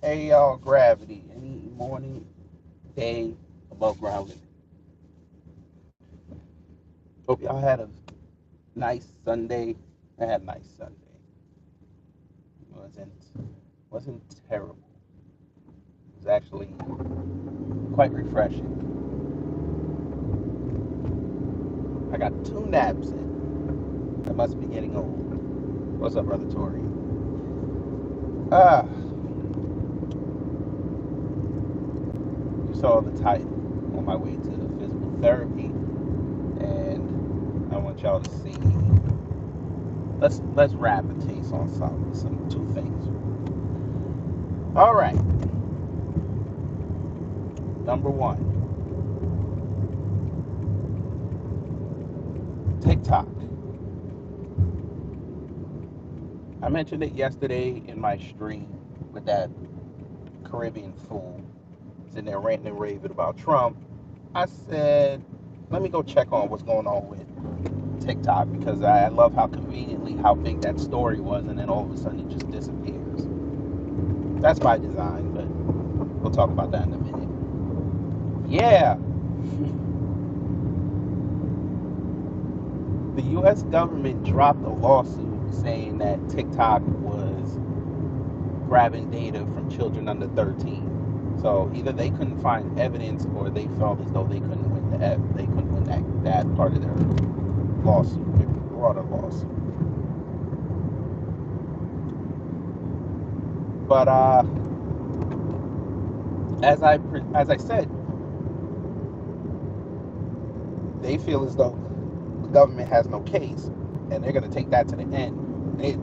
Hey y'all, gravity. Any morning, day, above ground living. Hope y'all had a nice Sunday. I had a nice Sunday. It wasn't terrible. It was actually quite refreshing. I got 2 naps in. I must be getting old. What's up, brother Tori? Ah, you saw the title. On my way to physical therapy, and I want y'all to see. Let's wrap a taste on some 2 things. All right, number one, TikTok. I mentioned it yesterday in my stream with that Caribbean fool sitting there ranting and raving about Trump. I said, let me go check on what's going on with TikTok because I love how conveniently how big that story was, and then all of a sudden it just disappears. That's by design, but we'll talk about that in a minute. Yeah, the U.S. government dropped a lawsuit saying that TikTok was grabbing data from children under 13. So either they couldn't find evidence, or they felt as though they couldn't win that part of their lawsuit, their broader lawsuit. But as I said, they feel as though the government has no case, and they're going to take that to the end.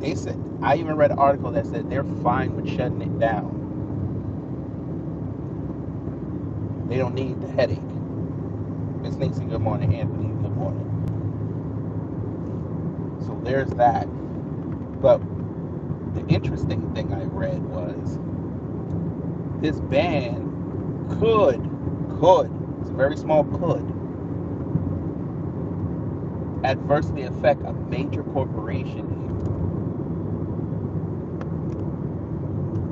They said, I even read an article that said they're fine with shutting it down. They don't need the headache. Miss Nixon, good morning. Anthony, good morning. So there's that. But the interesting thing I read was this ban could, it's a very small could, adversely affect a major corporation here.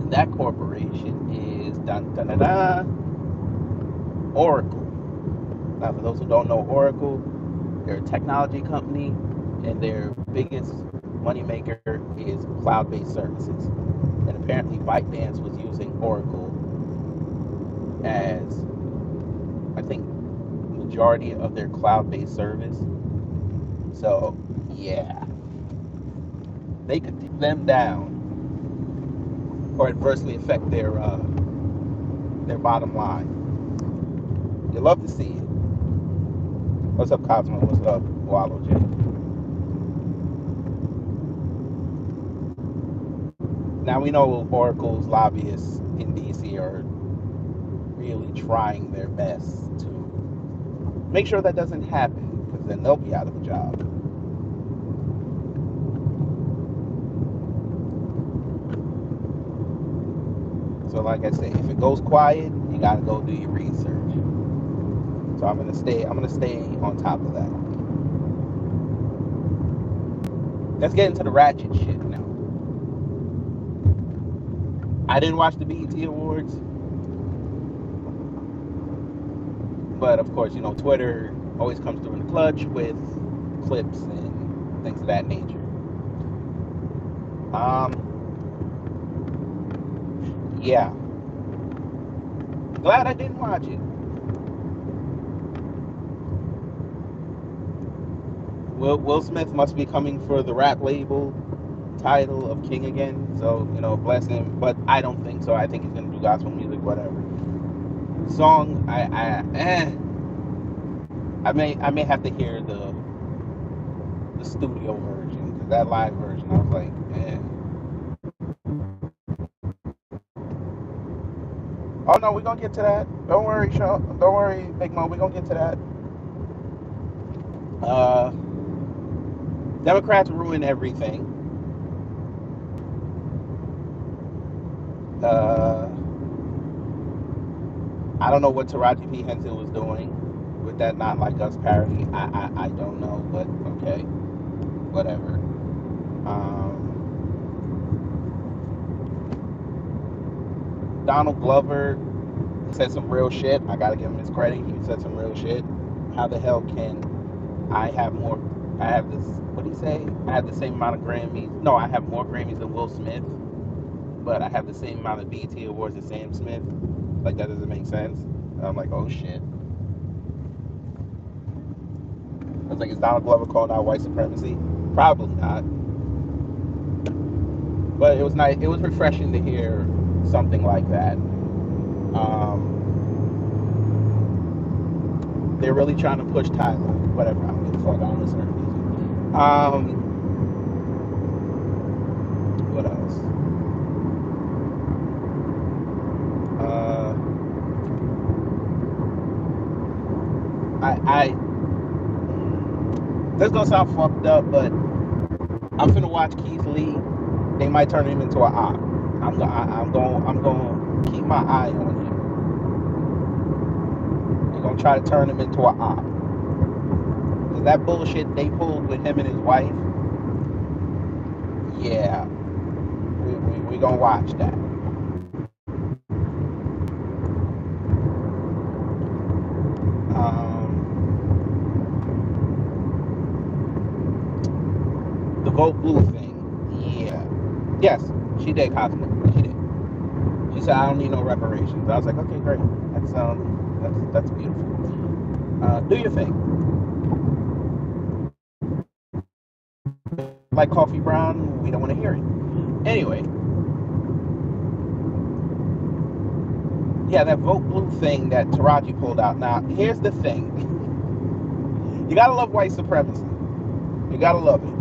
And that corporation is dun, dun, dun, dun, Oracle. Now, for those who don't know Oracle, they're a technology company, and their biggest moneymaker is cloud-based services. And apparently ByteDance was using Oracle as, I think, majority of their cloud-based service. So yeah, they could take them down or adversely affect their bottom line. You love to see it. What's up, Cosmo? What's up, Wallow J? Now we know Oracle's lobbyists in DC are really trying their best to make sure that doesn't happen, because then they'll be out of a job. So like I say, if it goes quiet, you gotta go do your research. So I'm gonna stay on top of that. Let's get into the ratchet shit now. I didn't watch the BET Awards, but of course, Twitter always comes through in the clutch with clips and things of that nature. Yeah, glad I didn't watch it. Will Smith must be coming for the rap label title of King again, so bless him. But I don't think so. I think he's gonna do gospel music, whatever. Song, I may have to hear the studio version, because that live version, I was like, eh. Oh no, we're gonna get to that. Don't worry, Sean. Don't worry, Big Mo. We're gonna get to that. Uh, Democrats ruin everything. Uh, I don't know what Taraji P. Henson was doing with that "Not Like Us" parody. I don't know, but okay, whatever. Um, Donald Glover said some real shit. I gotta give him his credit. He said some real shit. How the hell can I have more? I have this. What did he say? I have the same amount of Grammys. No, I have more Grammys than Will Smith, but I have the same amount of BET awards as Sam Smith. Like, that doesn't make sense. And I'm like, oh shit. I was like, is Donald Glover calling out white supremacy? Probably not. But it was nice. It was refreshing to hear something like that. They're really trying to push Tyler. Whatever. I don't give a fuck. I don't listen to her music. What else? This gonna sound fucked up, but I'm finna watch Keith Lee. They might turn him into an op. I'm gonna keep my eye on him. They're gonna try to turn him into an op. Cause that bullshit they pulled with him and his wife, yeah, we gonna watch that. The Vote Blue thing, yeah. Yes, she did, Cosmo. She did. She said, I don't need no reparations. I was like, okay, great. That's beautiful. Do your thing. Like Coffee Brown, we don't want to hear it. Anyway. Yeah, that Vote Blue thing that Taraji pulled out. Now, here's the thing. You gotta love white supremacy. You gotta love it.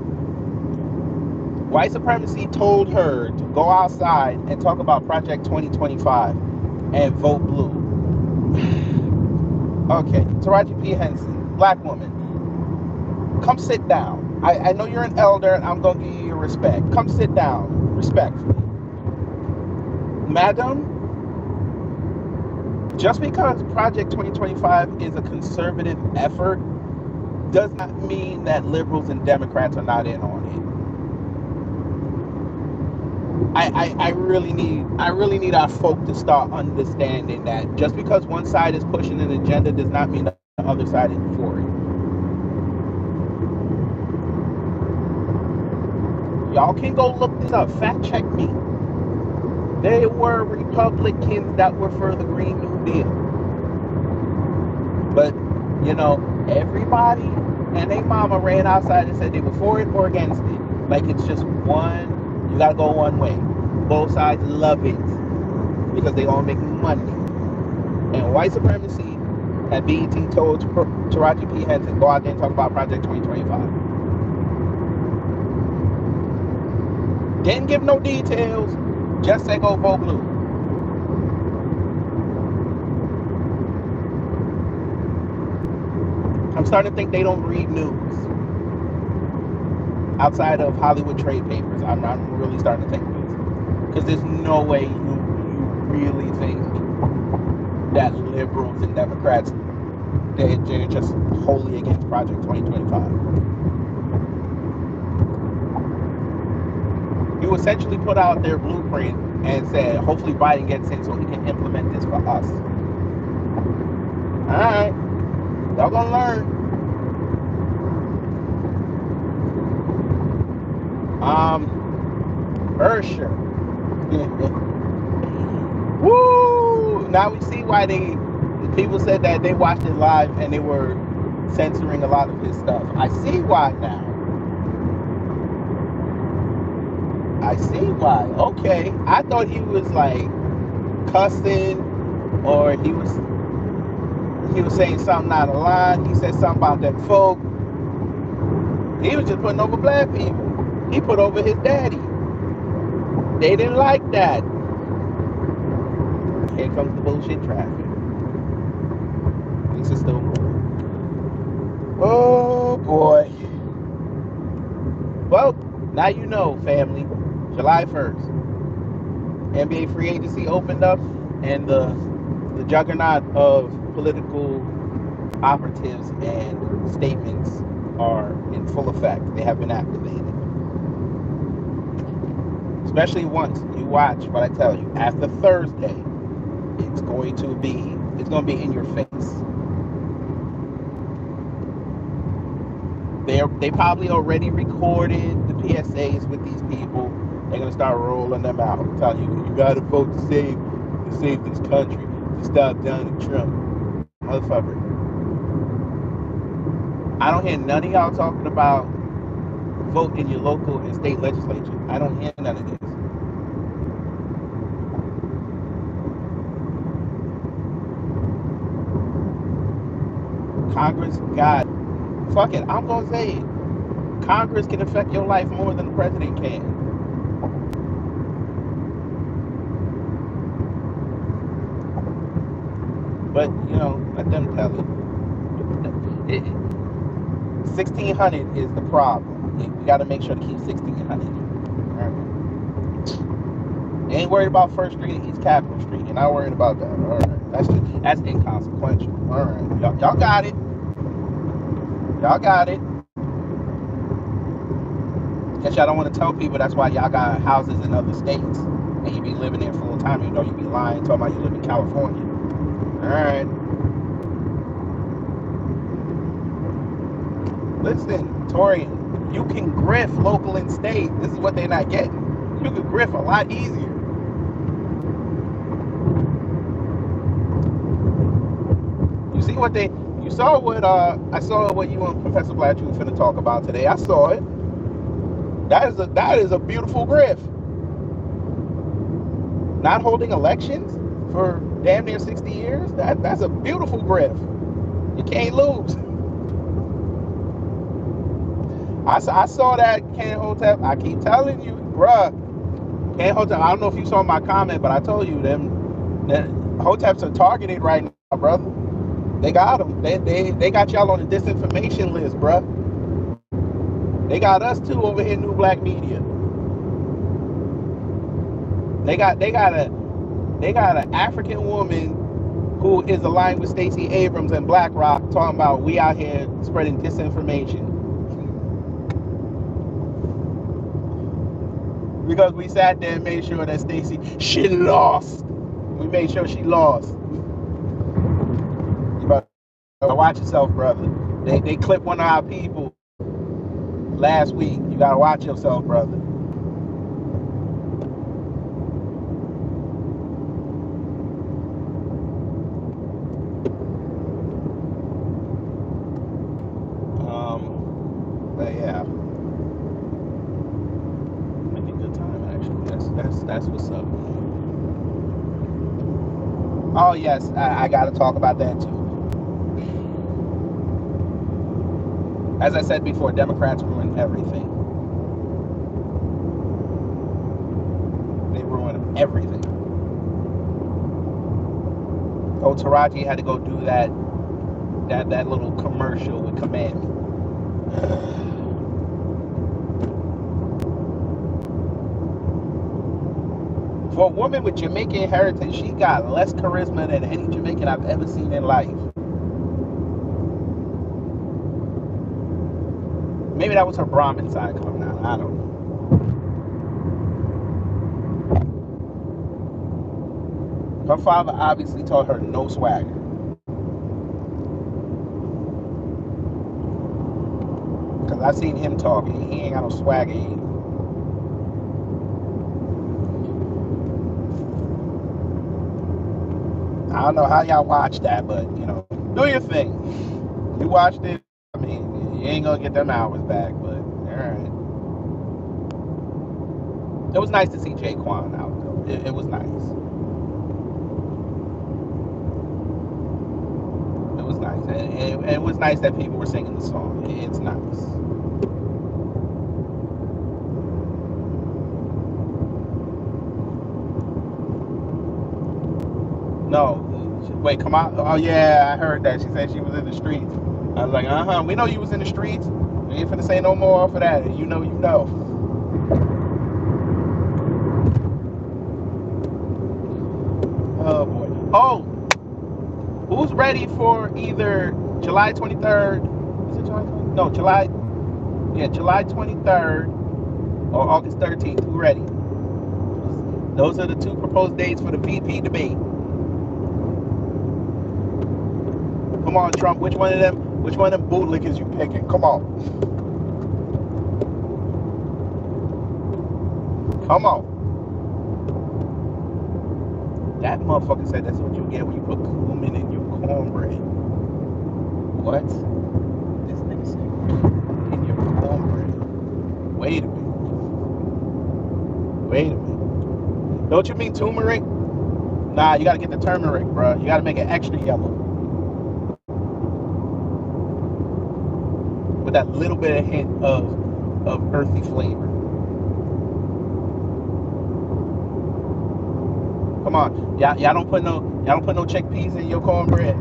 White supremacy told her to go outside and talk about Project 2025 and vote blue. Okay, Taraji P. Henson, black woman, come sit down. I know you're an elder and I'm going to give you your respect. Come sit down, respectfully. Madam, just because Project 2025 is a conservative effort does not mean that liberals and Democrats are not in on it. I really need our folk to start understanding that just because one side is pushing an agenda does not mean that the other side is for it. Y'all can go look this up. Fact check me. There were Republicans that were for the Green New Deal. But, you know, everybody and their mama ran outside and said they were for it or against it. Like it's just one, you gotta go one way. Both sides love it because they all make money. And white supremacy had BET told Taraji P. Henson, go out there and talk about Project 2025. Didn't give no details, just said go vote blue. I'm starting to think they don't read news outside of Hollywood trade papers. I'm really starting to think this. Because there's no way you really think that liberals and Democrats, they're just wholly against Project 2025. You essentially put out their blueprint and said, hopefully Biden gets in so he can implement this for us. Alright. Y'all gonna learn. Ursher. Woo! Now we see why people said that they watched it live and they were censoring a lot of his stuff. I see why now. I see why. Okay. I thought he was like cussing or he was saying something out of line. He said something about them folk. He was just putting over black people. He put over his daddy. They didn't like that. Here comes the bullshit traffic. Lisa's still moving. Oh boy. Well, now you know, family. July 1st. NBA free agency opened up and the juggernaut of political operatives and statements are in full effect. They have been activated. Especially once you watch what I tell you. After Thursday, It's going to be in your face. They probably already recorded the PSAs with these people. They're gonna start rolling them out, telling you gotta vote to save this country, to stop Donald Trump, motherfucker. I don't hear none of y'all talking about vote in your local and state legislature. I don't hear none of this. Congress got, fuck it, I'm gonna say it. Congress can affect your life more than the president can. But, let them tell it. 1600 is the problem. We got to make sure to keep 1600. All right. You ain't worried about First Street and East Capitol Street. You're not worried about that. All right. That's inconsequential. All right. Y'all got it. Y'all got it. Guess y'all don't want to tell people that's why y'all got houses in other states and you be living there full time. You be lying, talking about you live in California. All right. Listen, Torian, you can grift local and state. This is what they're not getting. You can grift a lot easier. I saw what you and Professor Blatcher were finna talk about today. I saw it. That is a beautiful grift. Not holding elections for damn near 60 years. That's a beautiful grift. You can't lose. I saw that, Ken Hotep. I keep telling you, bruh. Ken Hotep, I don't know if you saw my comment, but I told you them Hoteps are targeted right now, brother. They got them. They got y'all on the disinformation list, bruh. They got us too over here in New Black Media. They got an African woman who is aligned with Stacey Abrams and BlackRock talking about we out here spreading disinformation. Because we sat there and made sure that Stacey, she lost. We made sure she lost. You better watch yourself, brother. They clipped one of our people last week. You gotta watch yourself, brother. But yeah, making good time actually. That's what's up. Oh yes, I gotta talk about that too. As I said before, Democrats ruin everything. They ruin everything. Oh, Taraji had to go do that little commercial with Command Me. For a woman with Jamaican heritage, she got less charisma than any Jamaican I've ever seen in life. Maybe that was her Brahmin side coming out. I don't know. Her father obviously taught her no swagger. Because I've seen him talking. He ain't got no swagger either. I don't know how y'all watch that, but, do your thing. You watched it. I mean, you ain't going to get them hours back, but all right. It was nice to see Jaquan out, though. It was nice. It was nice. And it was nice that people were singing the song. It's nice. No. Wait, come on. Oh, yeah, I heard that. She said she was in the streets. I was like, we know you was in the streets. We ain't finna say no more off of that. You know. Oh, boy. Oh, who's ready for either July 23rd? Is it July 23rd? No, July 23rd or August 13th. Who ready? Those are the two proposed dates for the VP debate. Come on, Trump. Which one of them bootlickers you picking? Come on. Come on. That motherfucker said that's what you get when you put cumin in your cornbread. What? This nigga said in your cornbread. Wait a minute. Wait a minute. Don't you mean turmeric? Nah, you gotta get the turmeric, bro. You gotta make it extra yellow. With that little bit of hint of earthy flavor. Come on. Y'all don't put no chickpeas in your cornbread.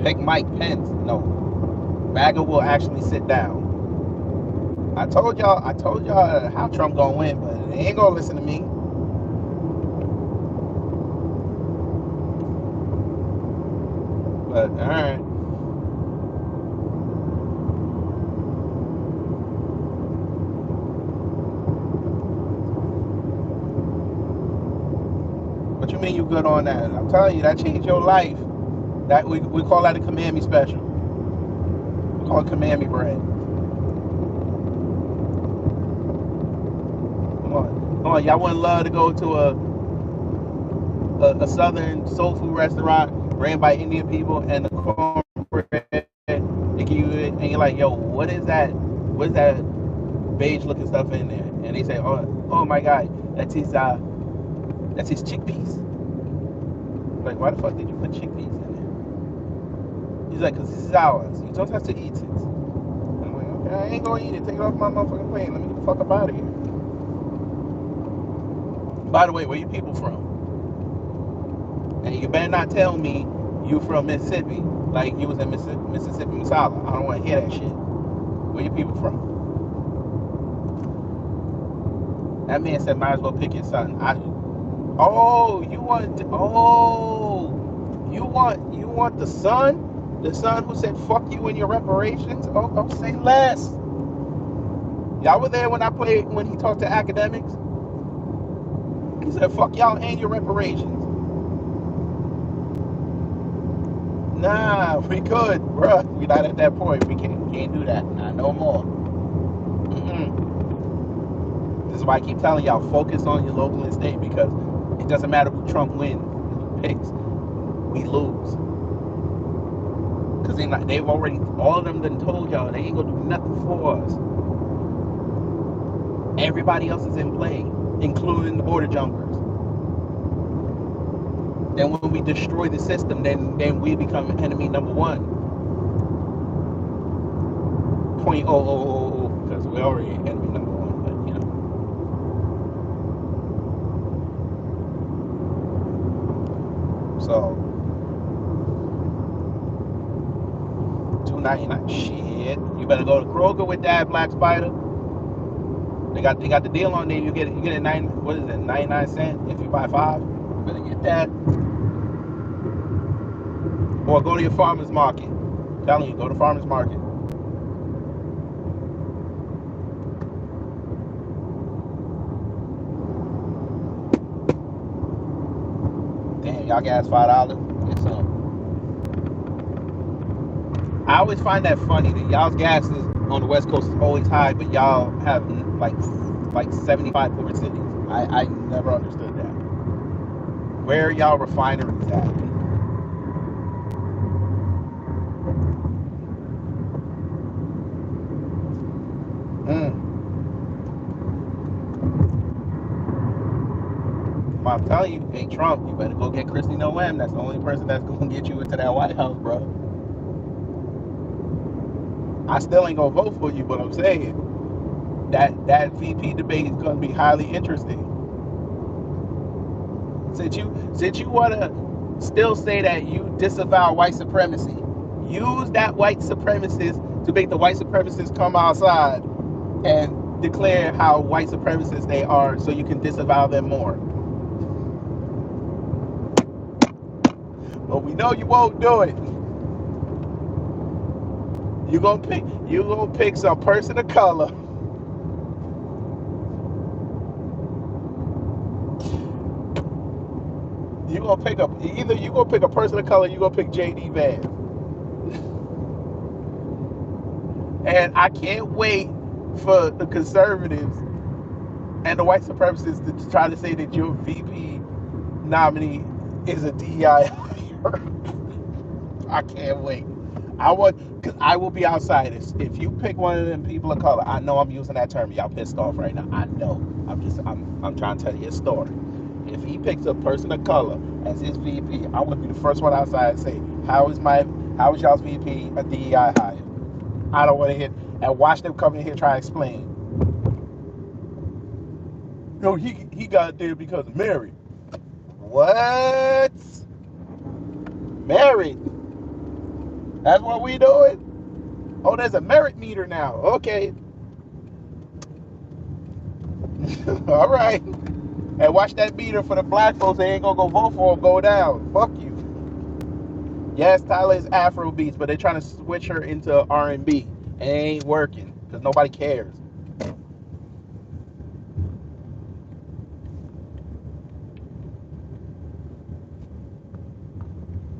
Pick Mike Pence. No. MAGA will actually sit down. I told y'all how Trump gonna win, but they ain't gonna listen to me. But alright. What you mean you good on that? I'm telling you, that changed your life. That we call that a command me special. We call it command me bread. Come on, y'all wouldn't love to go to a southern soul food restaurant ran by Indian people and the cornbread they give you it and you're like, yo, what is that? What is that beige looking stuff in there? And they say, oh my God, that's his chickpeas. Like, why the fuck did you put chickpeas in there? He's like, because this is ours. You don't have to eat it. I'm like, okay, I ain't gonna eat it. Take it off my motherfucking plate. Let me get the fuck up out of here. By the way, where you people from? And you better not tell me you from Mississippi, like you was in Mississippi Masala. I don't want to hear that shit. Where you people from? That man said, might as well pick your son. You want the son? The son who said fuck you in your reparations? Oh, say less. Y'all were there when he talked to academics? He said fuck y'all and your reparations. Nah, we could, bruh. We're not at that point. We can't do that. Not no more. This is why I keep telling y'all, focus on your local and state, because it doesn't matter who Trump wins, who picks, we lose. Because they've already, all of them done told y'all they ain't gonna do nothing for us. Everybody else is in play, including the border jumpers. Then when we destroy the system, then we become enemy number one. 0.000, because we're already enemy number one, but you know. So $2.99. Shit. You better go to Kroger with that Black Spider. They got the deal on there. You get it 99 cents if you buy 5. You better get that. Or go to your farmer's market. I'm telling you, go to farmer's market. Damn, y'all gas $5. Get some. I always find that funny that y'all's gas is on the West Coast is always high, but y'all have like 75 port cities. I never understood that. Where are y'all refineries at? I'm telling you, hey Trump, you better go get Kristi Noem. That's the only person that's gonna get you into that White House, bro. I still ain't gonna vote for you, but I'm saying that VP debate is gonna be highly interesting. Since you wanna still say that you disavow white supremacy, use that white supremacist to make the white supremacists come outside and declare how white supremacists they are, so you can disavow them more. But we know you won't do it. You gonna pick some person of color. You gonna pick up either you gonna pick a person of color, you gonna pick JD Vance. And I can't wait for the conservatives and the white supremacists to try to say that your VP nominee is a DEI. I can't wait. Because I will be outside. If you pick one of them people of color, I know I'm using that term. Y'all pissed off right now. I know. I'm trying to tell you a story. If he picks a person of color as his VP, I would be the first one outside and say, how is y'all's VP a DEI hire? I don't want to hear and watch them come in here try to explain. No, he got there because of Mary. What? Married? That's what we doing? Oh, there's a merit meter now. Okay. All right. And watch that meter for the black folks. They ain't gonna go vote for him. Go down. Fuck you. Yes, Tyler is Afro beats, but they're trying to switch her into R&B. It ain't working because nobody cares.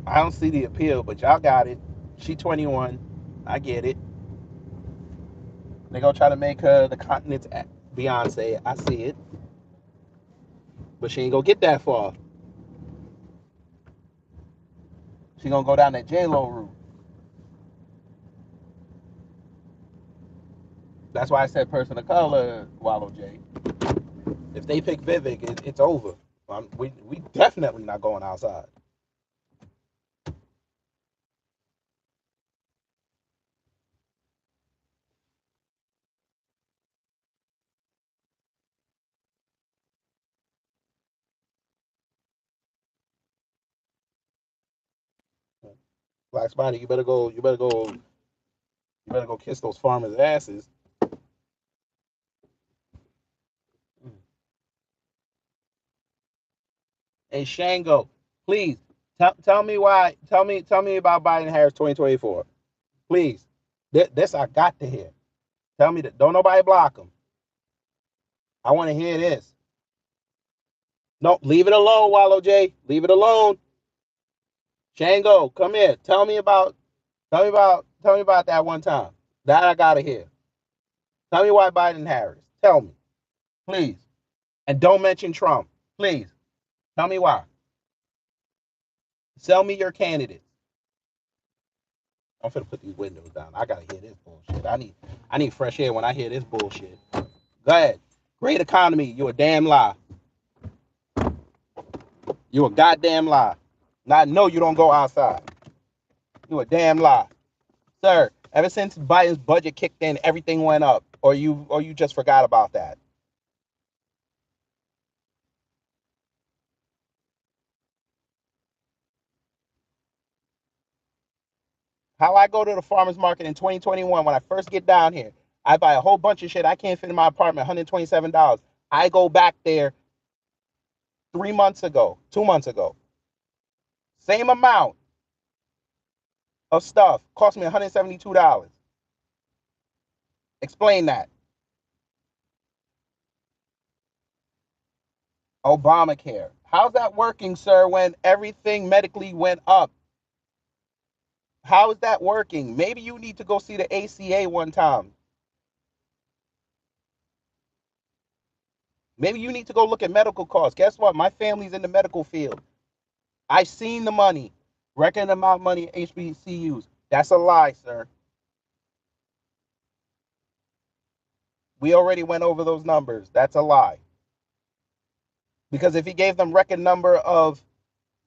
I don't see the appeal, but y'all got it. She 21. I get it. They gonna try to make her the continent's Beyonce. I see it, but she ain't gonna get that far. She gonna go down that J Lo route. That's why I said person of color, Wallow J. If they pick Vivek, it's over. We definitely not going outside. Black Spider, you better go. You better go. You better go kiss those farmers' asses. Hey Shango, please tell me why. Tell me about Biden Harris 2024. Please, this I got to hear. Tell me that. Don't nobody block him. I want to hear this. No, leave it alone, Wallow J. Leave it alone. Shango, come here. Tell me about that one time. That I gotta hear. Tell me why Biden Harris. Tell me, please. And don't mention Trump. Please. Tell me why. Sell me your candidate. I'm finna put these windows down. I gotta hear this bullshit. I need fresh air when I hear this bullshit. Go ahead. Great economy. You a damn lie. You a goddamn lie. Now I know you don't go outside. You a damn lie. Sir, ever since Biden's budget kicked in, everything went up. Or you just forgot about that. How I go to the farmer's market in 2021 when I first get down here, I buy a whole bunch of shit. I can't fit in my apartment, $127. I go back there 3 months ago, 2 months ago. Same amount of stuff cost me $172. Explain that. Obamacare. How's that working, sir, when everything medically went up? How is that working? Maybe you need to go see the ACA one time. Maybe you need to go look at medical costs. Guess what? My family's in the medical field. I've seen the money. Record amount of money HBCUs. That's a lie, sir. We already went over those numbers. That's a lie. Because if he gave them record number of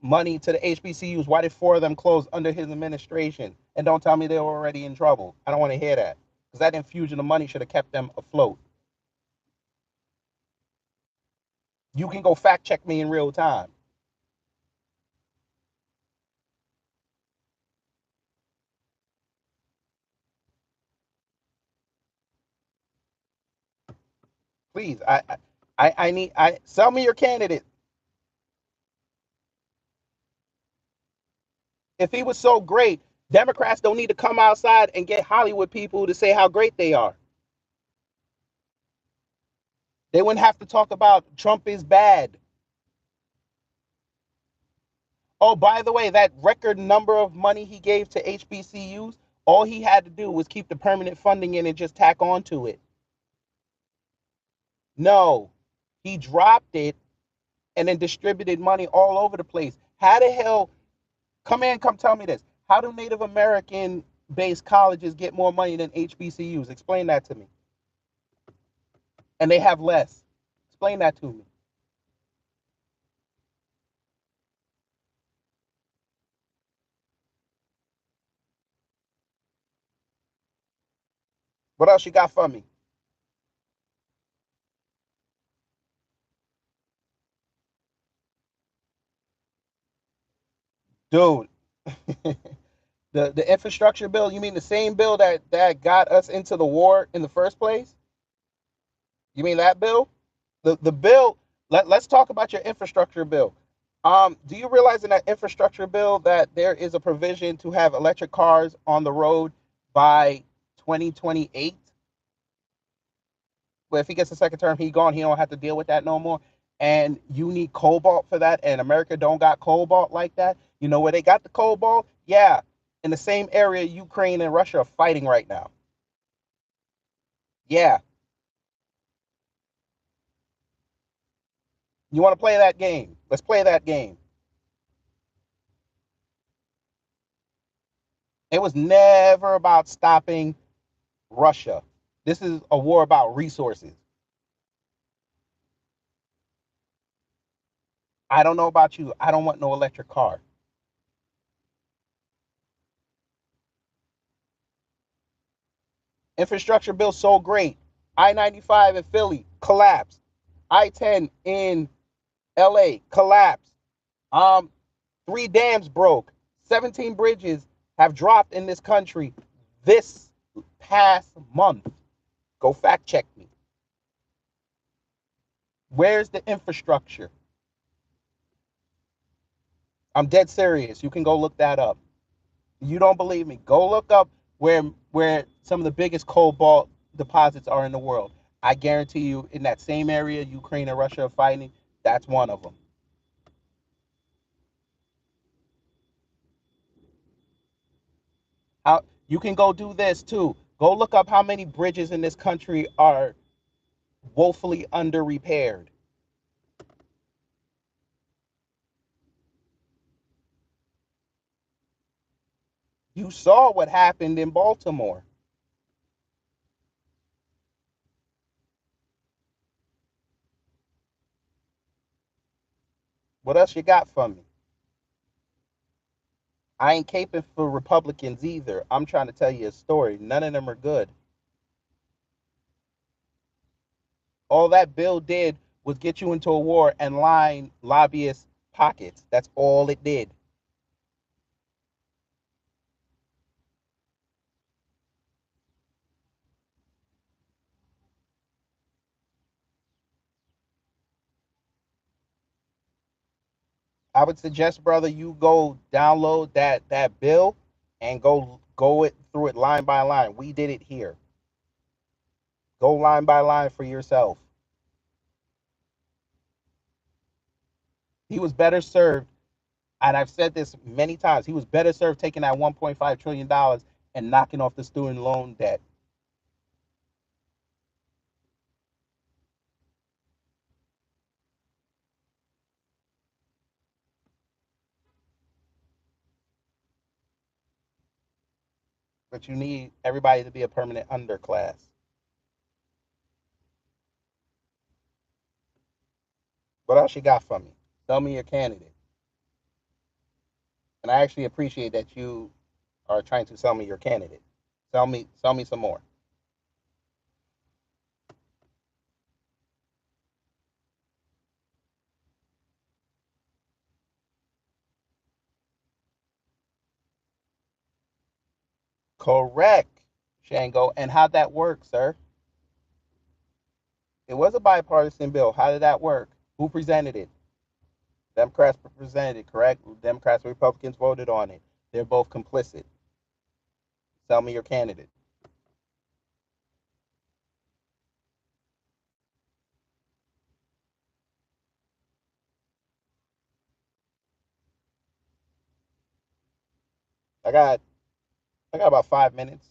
money to the HBCUs, why did 4 of them close under his administration? And don't tell me they were already in trouble. I don't want to hear that. Because that infusion of money should have kept them afloat. You can go fact check me in real time. Please, I sell me your candidate. If he was so great, Democrats don't need to come outside and get Hollywood people to say how great they are. They wouldn't have to talk about Trump is bad. Oh, by the way, that record number of money he gave to HBCUs, all he had to do was keep the permanent funding in and just tack on to it. No, he dropped it and then distributed money all over the place. How the hell, come tell me this. How do Native American based colleges get more money than HBCUs? Explain that to me. And they have less. Explain that to me. What else you got for me? Dude, the infrastructure bill, you mean the same bill that got us into the war in the first place? You mean that bill? The bill, let's talk about your infrastructure bill. Do you realize in that infrastructure bill that there is a provision to have electric cars on the road by 2028? Well, if he gets a second term, he gone. He don't have to deal with that no more. And you need cobalt for that, and America don't got cobalt like that. You know where they got the cobalt? Yeah, in the same area Ukraine and Russia are fighting right now. Yeah, you want to play that game? Let's play that game. It was never about stopping Russia. This is a war about resources. I don't know about you. I don't want no electric car. Infrastructure bill so great. I-95 in Philly collapsed. I-10 in LA collapsed. Um, three dams broke. 17 bridges have dropped in this country this past month. Go fact check me. Where's the infrastructure? I'm dead serious. You can go look that up. You don't believe me? Go look up where some of the biggest cobalt deposits are in the world. I guarantee you, in that same area Ukraine and Russia are fighting, that's one of them. How you can go do this too. Go look up how many bridges in this country are woefully under repaired. You saw what happened in Baltimore. What else you got for me? I ain't caping for Republicans either. I'm trying to tell you a story. None of them are good. All that bill did was get you into a war and line lobbyists' pockets. That's all it did. I would suggest, brother, you go download that bill and go it through it line by line. We did it here. Go line by line for yourself. He was better served, and I've said this many times. He was better served taking that 1.5 trillion dollars and knocking off the student loan debt. But you need everybody to be a permanent underclass. What else you got for me? Tell me your candidate. And I actually appreciate that you are trying to sell me your candidate. Sell me some more. Correct, Shango. And how'd that work, sir? It was a bipartisan bill. How did that work? Who presented it? Democrats presented it, correct? Democrats and Republicans voted on it. They're both complicit. Sell me your candidate. I got about 5 minutes.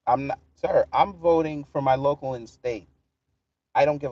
I'm not, sir. I'm voting for my local and state. I don't give a